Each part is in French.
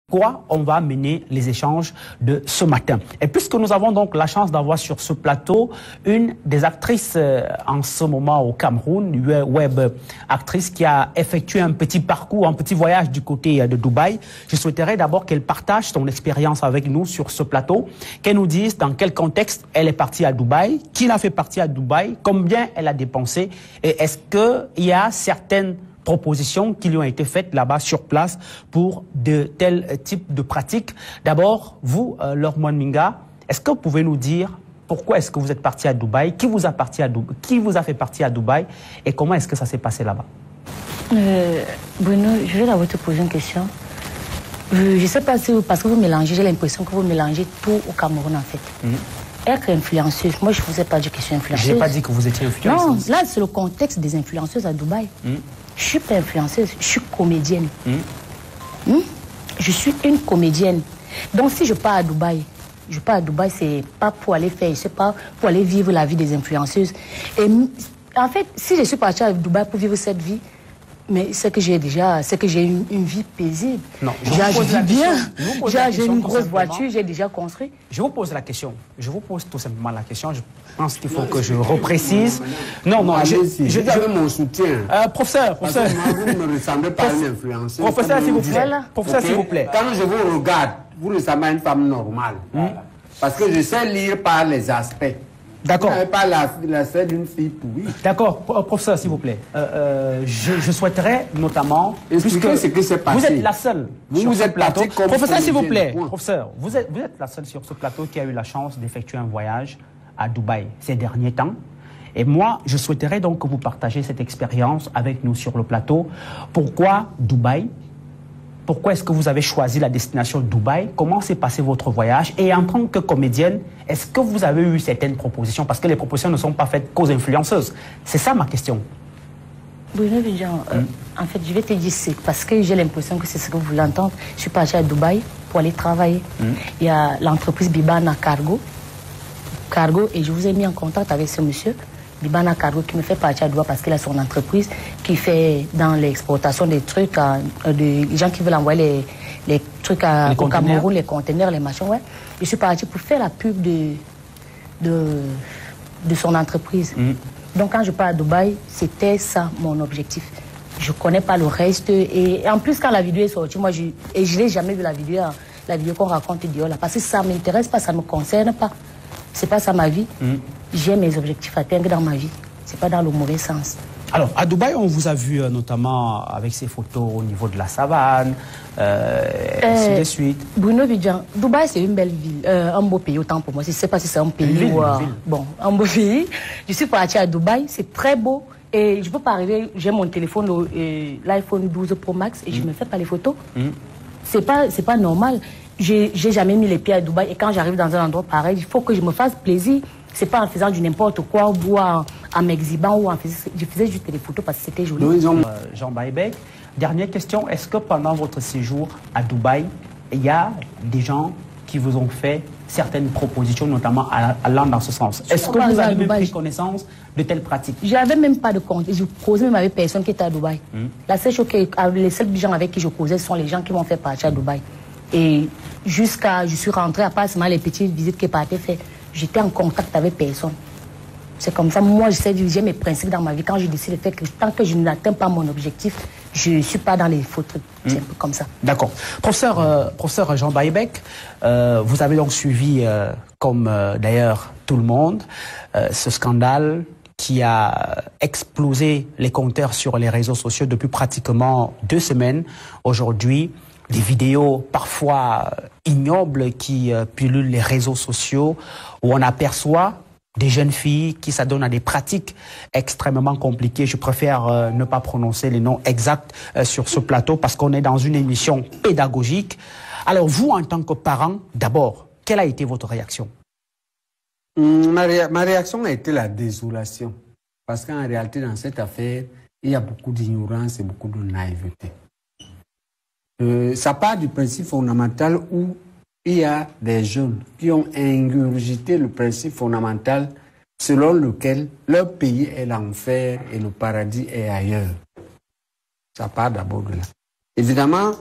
Quoi on va mener les échanges de ce matin. Et puisque nous avons donc la chance d'avoir sur ce plateau une des actrices en ce moment au Cameroun, une web actrice qui a effectué un petit parcours, un petit voyage du côté de Dubaï, je souhaiterais d'abord qu'elle partage son expérience avec nous sur ce plateau, qu'elle nous dise dans quel contexte elle est partie à Dubaï, qui l'a fait partir à Dubaï, combien elle a dépensé et est-ce qu'il y a certaines propositions qui lui ont été faites là-bas sur place pour de tels types de pratiques. D'abord, vous, Laure Mwanminga, est-ce que vous pouvez nous dire pourquoi est-ce que vous êtes parti à Dubaï, qui vous a fait partir à Dubaï et comment est-ce que ça s'est passé là-bas? Bruno, je vais d'abord te poser une question. Je ne sais pas si parce que vous mélangez, j'ai l'impression que vous mélangez tout au Cameroun en fait. Être influenceuse, moi je ne vous ai pas dit que je suis influenceuse. Je n'ai pas dit que vous étiez influenceuse. Non, là c'est le contexte des influenceuses à Dubaï. Je suis pas influenceuse, je suis comédienne. Je suis une comédienne. Donc si je pars à Dubaï, c'est pas pour aller faire, c'est pas pour aller vivre la vie des influenceuses. Et en fait, si je suis partie à Dubaï pour vivre cette vie, mais c'est que j'ai une vie paisible. Non, j'ai une grosse voiture, j'ai déjà construit. Je vous pose la question. Je vous pose tout simplement la question. Je pense qu'il faut que je reprécise. Non, j'avais mon soutien. Professeur. Parce que moi, vous ne me ressemblez pas à une influenceuse. Professeur, s'il vous plaît. Professeur, s'il vous plaît. Quand je vous regarde, vous ressemblez à une femme normale. Parce que je sais lire par les aspects. D'accord. Vous n'avez pas l'aspect d'une fille pourrie. D'accord, professeur, s'il vous plaît. Je souhaiterais notamment... Expliquez ce qui s'est passé. Vous êtes la seule sur ce plateau. Professeur, s'il vous plaît. Professeur, vous êtes la seule sur ce plateau qui a eu la chance d'effectuer un voyage à Dubaï ces derniers temps. Et moi, je souhaiterais donc que vous partagiez cette expérience avec nous sur le plateau. Pourquoi Dubaï ? Pourquoi est-ce que vous avez choisi la destination Dubaï? Comment s'est passé votre voyage? Et en tant que comédienne, est-ce que vous avez eu certaines propositions? Parce que les propositions ne sont pas faites qu'aux influenceuses. C'est ça ma question. Bruno Vidjan, en fait, je vais te dire c'est parce que j'ai l'impression que c'est ce que vous voulez entendre. Je suis partie à Dubaï pour aller travailler. Il y a l'entreprise Bibana Cargo, et je vous ai mis en contact avec ce monsieur. Bibana Cargo qui me fait partir à Dubaï parce qu'il a son entreprise qui fait dans l'exportation des trucs, des gens qui veulent envoyer les trucs au Cameroun, les conteneurs, les machins. Ouais. Je suis partie pour faire la pub de son entreprise. Donc quand je pars à Dubaï, c'était ça mon objectif. Je ne connais pas le reste. Et en plus, quand la vidéo est sortie, moi, je n'ai jamais vu la vidéo qu'on raconte dehors là. Parce que ça ne m'intéresse pas, ça ne me concerne pas. C'est pas ça ma vie. J'ai mes objectifs à atteindre dans ma vie. C'est pas dans le mauvais sens. Alors, à Dubaï, on vous a vu notamment avec ces photos au niveau de la savane, ainsi de suite. Bruno Vidjan, Dubaï, c'est une belle ville, un beau pays autant pour moi. Je ne sais pas si c'est un pays ou... Bon, un beau pays. Je suis partie à Dubaï, c'est très beau. Et je peux pas arriver, j'ai mon téléphone, l'iPhone 12 Pro Max, et je ne me fais pas les photos. C'est pas normal. J'ai jamais mis les pieds à Dubaï et quand j'arrive dans un endroit pareil, il faut que je me fasse plaisir. C'est pas en faisant du n'importe quoi ou en m'exhibant ou je faisais juste des photos parce que c'était joli. Jean Baïbek, dernière question, est-ce que pendant votre séjour à Dubaï, il y a des gens qui vous ont fait certaines propositions, notamment allant dans ce sens? Est-ce que vous avez même pris connaissance de telles pratiques? Je n'avais même pas de compte. Je causais même avec personne qui était à Dubaï. La seule chose les seuls gens avec qui je causais sont les gens qui m'ont fait partir à Dubaï. Et je suis rentrée, à part les petites visites qui partaient faire, j'étais en contact avec personne. C'est comme ça, moi j'ai mes principes dans ma vie. Quand je décide de faire que tant que je n'atteins pas mon objectif, je ne suis pas dans les faux trucs. C'est un peu comme ça. D'accord. Professeur Jean Baïbek, vous avez donc suivi, comme d'ailleurs tout le monde, ce scandale qui a explosé les compteurs sur les réseaux sociaux depuis pratiquement 2 semaines. Aujourd'hui, des vidéos parfois ignobles qui pullulent les réseaux sociaux où on aperçoit des jeunes filles qui s'adonnent à des pratiques extrêmement compliquées. Je préfère ne pas prononcer les noms exacts sur ce plateau parce qu'on est dans une émission pédagogique. Alors vous, en tant que parent, d'abord, quelle a été votre réaction? Ma réaction a été la désolation. Parce qu'en réalité, dans cette affaire, il y a beaucoup d'ignorance et beaucoup de naïveté. Ça part du principe fondamental où il y a des jeunes qui ont ingurgité le principe fondamental selon lequel leur pays est l'enfer et le paradis est ailleurs. Ça part d'abord de là. Évidemment,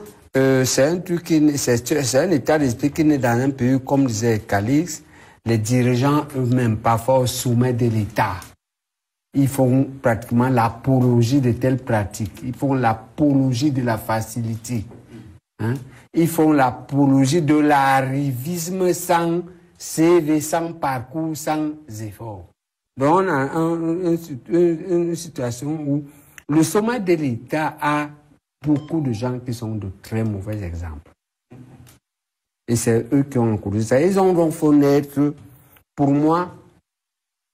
c'est un truc c'est un état d'esprit qui naît dans un pays, comme disait Calix, les dirigeants eux-mêmes, parfois au sommet de l'État, ils font pratiquement l'apologie de telles pratiques. Ils font l'apologie de la facilité. Hein? Ils font l'apologie de l'arrivisme sans CV, sans parcours, sans effort. Donc on a une situation où le sommet de l'État a beaucoup de gens qui sont de très mauvais exemples. Et c'est eux qui ont encouragé ça. Ils ont donc fait naître, pour moi,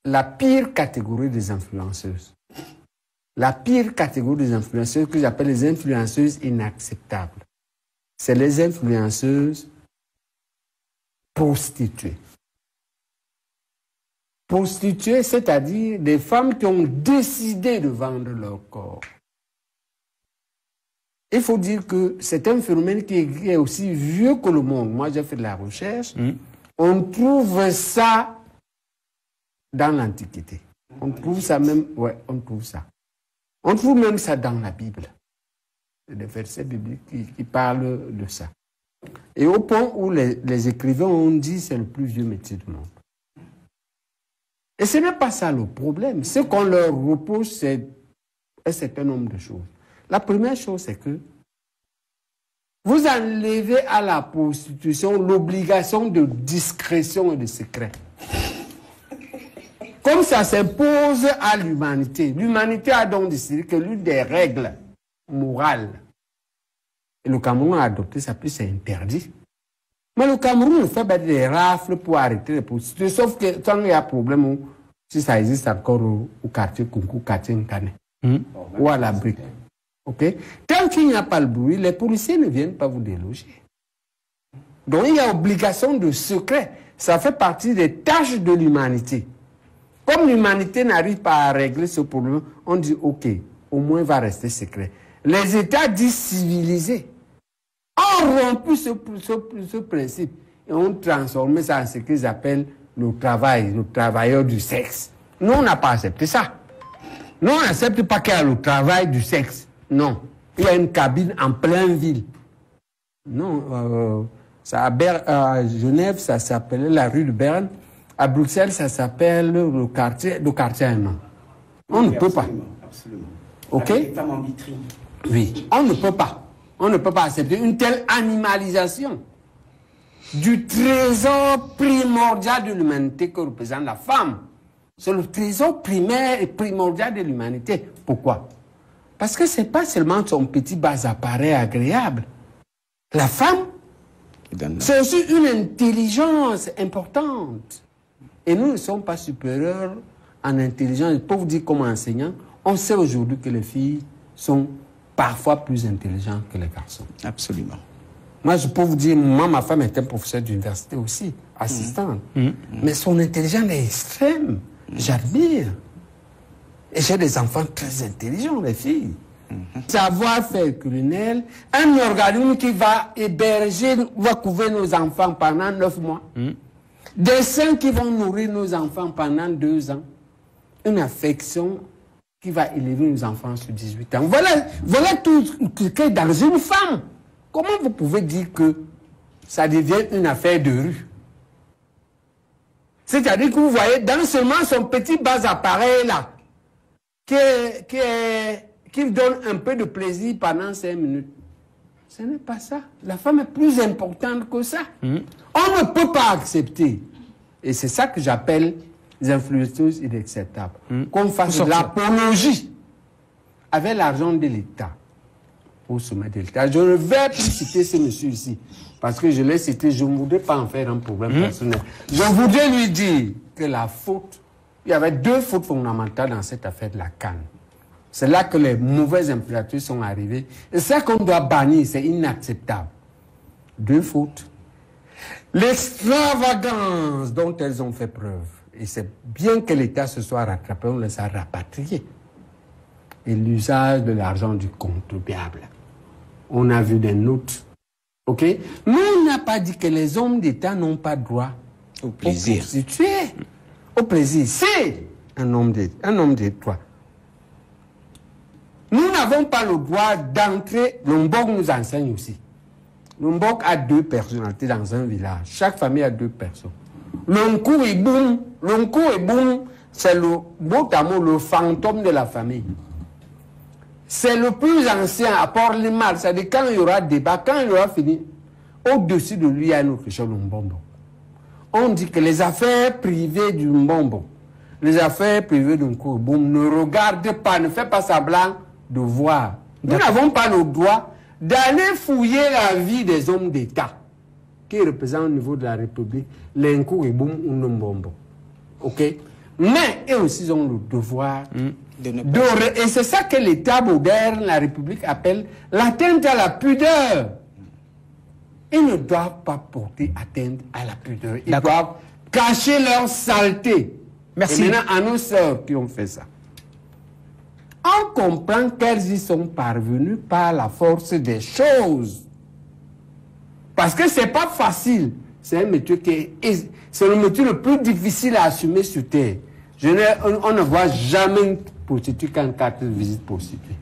la pire catégorie des influenceuses. La pire catégorie des influenceuses que j'appelle les influenceuses inacceptables. C'est les influenceuses prostituées. Prostituées, c'est-à-dire des femmes qui ont décidé de vendre leur corps. Il faut dire que c'est un phénomène qui est aussi vieux que le monde. Moi, j'ai fait de la recherche. On trouve ça dans l'Antiquité. On trouve ça même, ouais, on trouve ça. On trouve même ça dans la Bible. Des versets bibliques qui parlent de ça. Et au point où les écrivains ont dit c'est le plus vieux métier du monde. Et ce n'est pas ça le problème. Ce qu'on leur repose, c'est un certain nombre de choses. La première chose, c'est que vous enlevez à la prostitution l'obligation de discrétion et de secret. Comme ça s'impose à l'humanité. L'humanité a donc décidé que l'une des règles morales, et le Cameroun a adopté ça, puis c'est interdit. Mais le Cameroun fait des rafles pour arrêter les prostituées, sauf que quand il y a problème, si ça existe encore au quartier Kunku, quartier Nkane, ou à la brique. Okay? Tant qu'il n'y a pas le bruit, les policiers ne viennent pas vous déloger. Donc il y a obligation de secret. Ça fait partie des tâches de l'humanité. Comme l'humanité n'arrive pas à régler ce problème, on dit ok, au moins il va rester secret. Les États dits civilisés ont rompu ce principe et ont transformé ça en ce qu'ils appellent le travail, le travailleur du sexe. Nous, on n'a pas accepté ça. Nous, on n'accepte pas qu'il y a le travail du sexe. Non. Il y a une cabine en pleine ville. Non. À Genève, ça s'appelait la rue de Berne. À Bruxelles, ça s'appelle le quartier allemand. On ne peut pas. Absolument. OK? Oui. On ne peut pas. On ne peut pas accepter une telle animalisation du trésor primordial de l'humanité que représente la femme. C'est le trésor primaire et primordial de l'humanité. Pourquoi? Parce que ce n'est pas seulement son petit bas appareil agréable. La femme, c'est aussi une intelligence importante. Et nous ne sommes pas supérieurs en intelligence. Pour vous dire comme enseignant, on sait aujourd'hui que les filles sont parfois plus intelligentes que les garçons. Absolument. Moi, je peux vous dire, moi, ma femme était professeure d'université aussi, assistante. Mais son intelligence est extrême. J'admire. Et j'ai des enfants très intelligents, les filles. Savoir-faire culinaire, un organisme qui va héberger, va couvrir nos enfants pendant 9 mois. Des seins qui vont nourrir nos enfants pendant 2 ans. Une affection qui va élever nos enfants sur 18 ans. Voilà tout ce qui est dans une femme. Comment vous pouvez dire que ça devient une affaire de rue? C'est-à-dire que vous voyez, dans seulement son petit bas appareil là, qui donne un peu de plaisir pendant 5 minutes. Ce n'est pas ça. La femme est plus importante que ça. On ne peut pas accepter. Et c'est ça que j'appelle les influenceuses inacceptables. Qu'on fasse de l'apologie avec l'argent de l'État au sommet de l'État. Je ne vais plus citer ce monsieur ici, parce que je l'ai cité, je ne voudrais pas en faire un problème personnel. Je voudrais lui dire que la faute, il y avait 2 fautes fondamentales dans cette affaire de la canne. C'est là que les mauvaises influenceuses sont arrivées. Et ça qu'on doit bannir, c'est inacceptable. 2 fautes. L'extravagance dont elles ont fait preuve. Et c'est bien que l'État se soit rattrapé, on les a rapatriés. Et l'usage de l'argent du contribuable. On a vu des notes. OK? Mais on n'a pas dit que les hommes d'État n'ont pas droit au plaisir. Au plaisir. C'est un homme d'État. Nous n'avons pas le droit d'entrer, Lombok nous enseigne aussi. Lombok a 2 personnalités dans un village. Chaque famille a 2 personnes. L'onkou et boum, c'est notamment le fantôme de la famille. C'est le plus ancien à Port-les-Mal. C'est-à-dire quand il y aura débat, quand il aura fini, au-dessus de lui, il y a une autre chose, le Mbombo. On dit que les affaires privées du Mbombo, les affaires privées d'un coup, ne regardez pas, ne faites pas semblant de voir. Nous n'avons pas le droit d'aller fouiller la vie des hommes d'État qui représentent au niveau de la République l'Inkou et Boum ou Mbombo. Ok? Mais eux aussi ont le devoir et c'est ça que l'État moderne, la République, appelle l'atteinte à la pudeur. Ils ne doivent pas porter atteinte à la pudeur. Ils doivent cacher leur saleté. Merci. Et maintenant, à nos sœurs qui ont fait ça, on comprend qu'elles y sont parvenues par la force des choses. Parce que c'est pas facile. C'est un métier c'est le métier le plus difficile à assumer sur terre. On ne voit jamais une prostituée qu'en carte de visite prostituée.